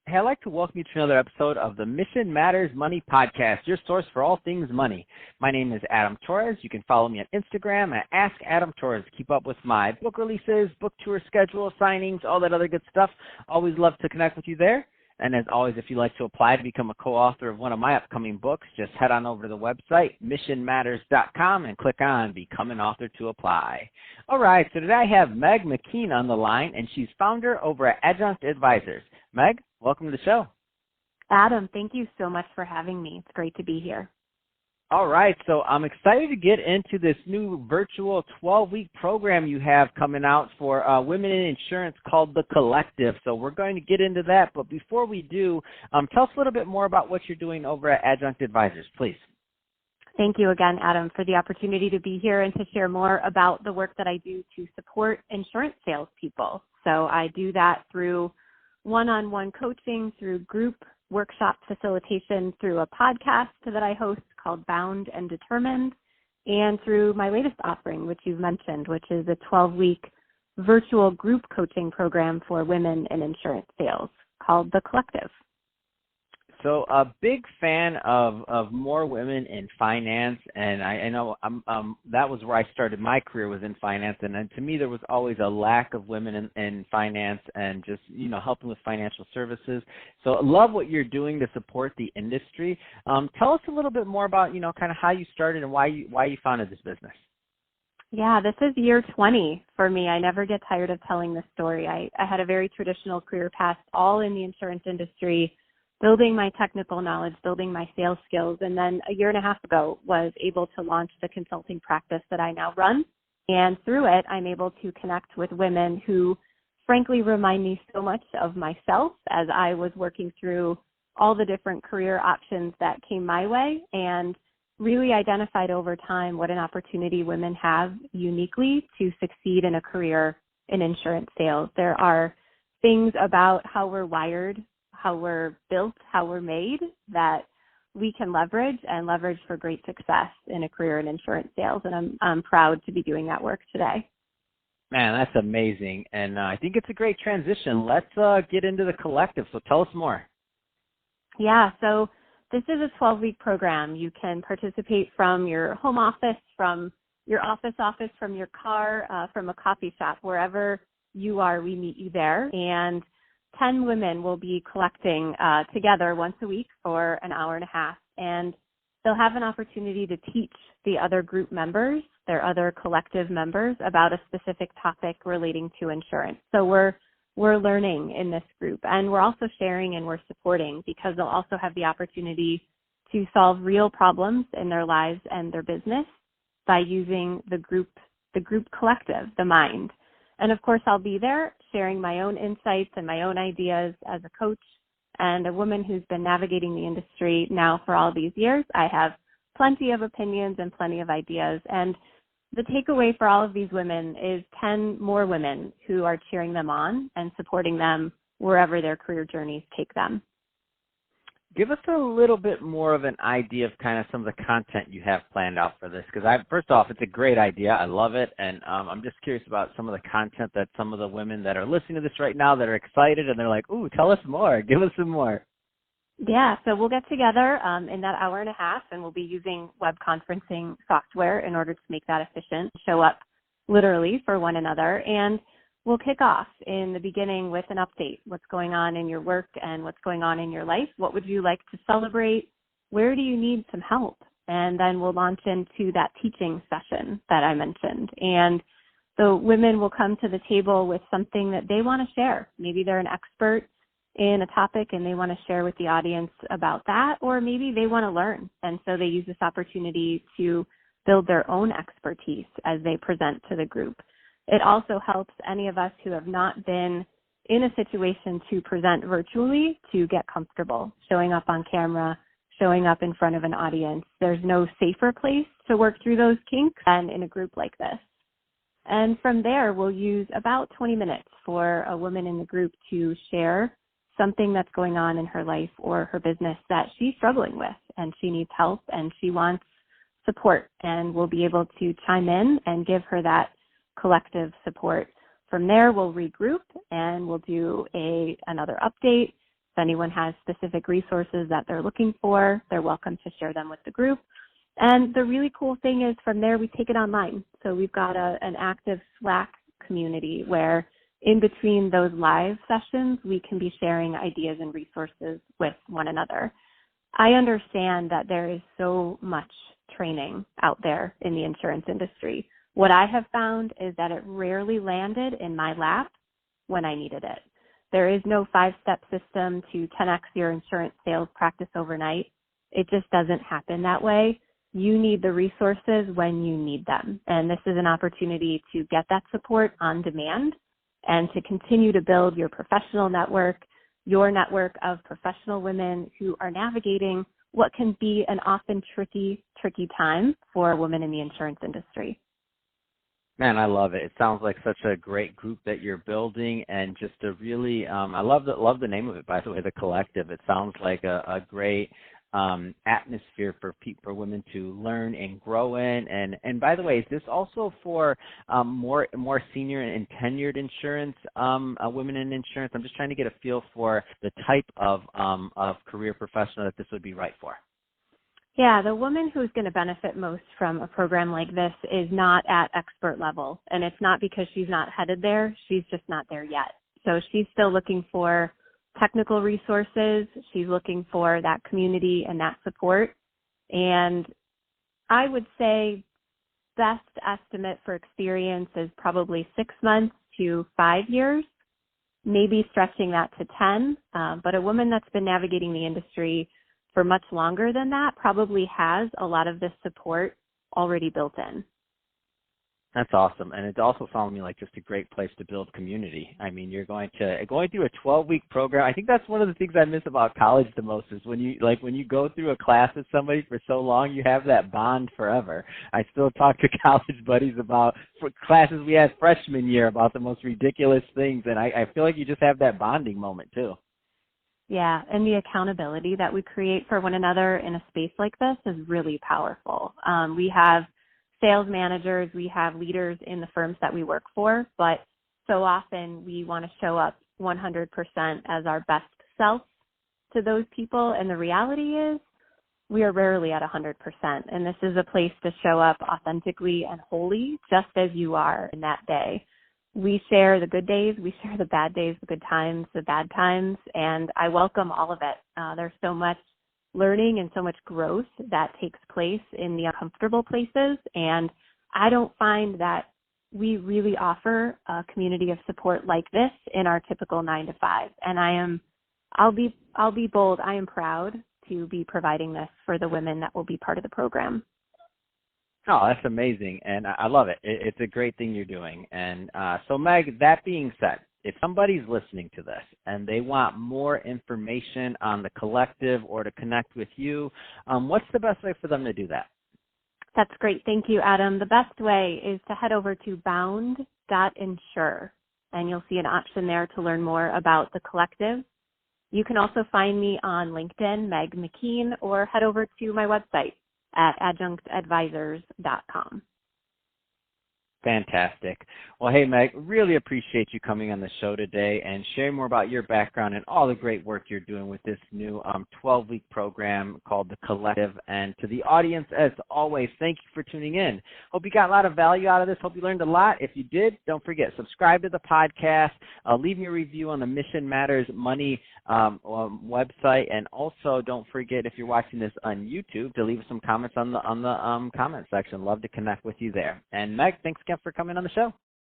Hey, I'd like to welcome you to another episode of the Mission Matters Money Podcast, your source for all things money. My name is Adam Torres. You can follow me on Instagram at Ask Adam Torres. Keep up with my book releases, book tour schedule, signings, all that other good stuff. Always love to connect with you there. And as always, if you'd like to apply to become a co-author of one of my upcoming books, just head on over to the website, missionmatters.com, and click on Become an Author to apply. All right, so today I have Meg McKeen on the line, and she's founder over at Adjunct Advisors. Meg, welcome to the show. Adam, thank you so much for having me. It's great to be here. All right, so I'm excited to get into this new virtual 12-week program you have coming out for women in insurance called The Collective. So we're going to get into that, but before we do, tell us a little bit more about what you're doing over at Adjunct Advisors, please. Thank you again, Adam, for the opportunity to be here and to share more about the work that I do to support insurance salespeople. So I do that through one-on-one coaching, through group workshop facilitation, through a podcast that I host called Bound and Determined, and through my latest offering, which you've mentioned, which is a 12-week virtual group coaching program for women in insurance sales called The Collective. So a big fan of more women in finance, and I know that was where I started my career, was in finance, and to me there was always a lack of women in finance and just, helping with financial services. So I love what you're doing to support the industry. Tell us a little bit more about, kind of how you started and why you founded this business. Yeah, this is year 20 for me. I never get tired of telling this story. I had a very traditional career path, all in the insurance industry, building my technical knowledge, building my sales skills, and then a year and a half ago was able to launch the consulting practice that I now run. And through it, I'm able to connect with women who, frankly, remind me so much of myself as I was working through all the different career options that came my way, and really identified over time what an opportunity women have uniquely to succeed in a career in insurance sales. There are things about how we're wired, how we're built, how we're made, that we can leverage for great success in a career in insurance sales. And I'm proud to be doing that work today. Man, that's amazing. And I think it's a great transition. Let's get into The Collective. So tell us more. Yeah, so this is a 12-week program. You can participate from your home office, from your office, from your car, from a coffee shop, wherever you are, we meet you there. And 10 women will be collecting together once a week for an hour and a half, and they'll have an opportunity to teach the other group members, their other collective members, about a specific topic relating to insurance. So we're learning in this group, and we're also sharing and we're supporting, because they'll also have the opportunity to solve real problems in their lives and their business by using the group collective, the mind. And of course, I'll be there sharing my own insights and my own ideas as a coach and a woman who's been navigating the industry now for all these years. I have plenty of opinions and plenty of ideas. And the takeaway for all of these women is 10 more women who are cheering them on and supporting them wherever their career journeys take them. Give us a little bit more of an idea of kind of some of the content you have planned out for this, because first off, it's a great idea. I love it, and I'm just curious about some of the content that some of the women that are listening to this right now that are excited and they're like, ooh, tell us more. Give us some more. Yeah, so we'll get together in that hour and a half, and we'll be using web conferencing software in order to make that efficient, show up literally for one another, and we'll kick off in the beginning with an update. What's going on in your work and what's going on in your life? What would you like to celebrate? Where do you need some help? And then we'll launch into that teaching session that I mentioned. And the women will come to the table with something that they want to share. Maybe they're an expert in a topic and they want to share with the audience about that, or maybe they want to learn. And so they use this opportunity to build their own expertise as they present to the group. It also helps any of us who have not been in a situation to present virtually to get comfortable showing up on camera, showing up in front of an audience. There's no safer place to work through those kinks than in a group like this. And from there, we'll use about 20 minutes for a woman in the group to share something that's going on in her life or her business that she's struggling with, and she needs help and she wants support. And we'll be able to chime in and give her that collective support. From there, we'll regroup and we'll do another update, If anyone has specific resources that they're looking for, they're welcome to share them with the group. And the really cool thing is from there, we take it online. So we've got an active Slack community where in between those live sessions, we can be sharing ideas and resources with one another. I understand that there is so much training out there in the insurance industry. What I have found is that it rarely landed in my lap when I needed it. There is no 5-step system to 10x your insurance sales practice overnight. It just doesn't happen that way. You need the resources when you need them. And this is an opportunity to get that support on demand and to continue to build your professional network, your network of professional women who are navigating what can be an often tricky time for women in the insurance industry. Man, I love it. It sounds like such a great group that you're building, and just a really, I love the name of it, by the way, the Collective. It sounds like a great atmosphere for women to learn and grow in. And by the way, is this also for more senior and tenured insurance women in insurance? I'm just trying to get a feel for the type of career professional that this would be right for. Yeah, the woman who's going to benefit most from a program like this is not at expert level. And it's not because she's not headed there. She's just not there yet. So she's still looking for technical resources. She's looking for that community and that support. And I would say best estimate for experience is probably 6 months to 5 years, maybe stretching that to 10. But a woman that's been navigating the industry for much longer than that probably has a lot of this support already built in. That's awesome. And it also sounds to me like just a great place to build community. I mean, you're going through a 12-week program. I think that's one of the things I miss about college the most is when you go through a class with somebody for so long, you have that bond forever. I still talk to college buddies about classes we had freshman year about the most ridiculous things. And I feel like you just have that bonding moment too. Yeah, and the accountability that we create for one another in a space like this is really powerful. We have sales managers, we have leaders in the firms that we work for, but so often we want to show up 100% as our best self to those people, and the reality is we are rarely at 100%, and this is a place to show up authentically and wholly just as you are in that day. We share the good days, we share the bad days, the good times, the bad times, and I welcome all of it. There's so much learning and so much growth that takes place in the uncomfortable places, and I don't find that we really offer a community of support like this in our typical 9-to-5. And I'll be bold. I am proud to be providing this for the women that will be part of the program. Oh, that's amazing, and I love it. It's a great thing you're doing. And so, Meg, that being said, if somebody's listening to this and they want more information on the Collective or to connect with you, what's the best way for them to do that? That's great. Thank you, Adam. The best way is to head over to bound.insure, and you'll see an option there to learn more about the Collective. You can also find me on LinkedIn, Meg McKeen, or head over to my website at adjunctadvisors.com. Fantastic. Well, hey, Meg, really appreciate you coming on the show today and sharing more about your background and all the great work you're doing with this new 12-week program called The Collective. And to the audience, as always, thank you for tuning in. Hope you got a lot of value out of this. Hope you learned a lot. If you did, don't forget, subscribe to the podcast. Leave me a review on the Mission Matters Money website. And also, don't forget, if you're watching this on YouTube, to leave some comments on the comment section. Love to connect with you there. And Meg, thanks again for coming on the show.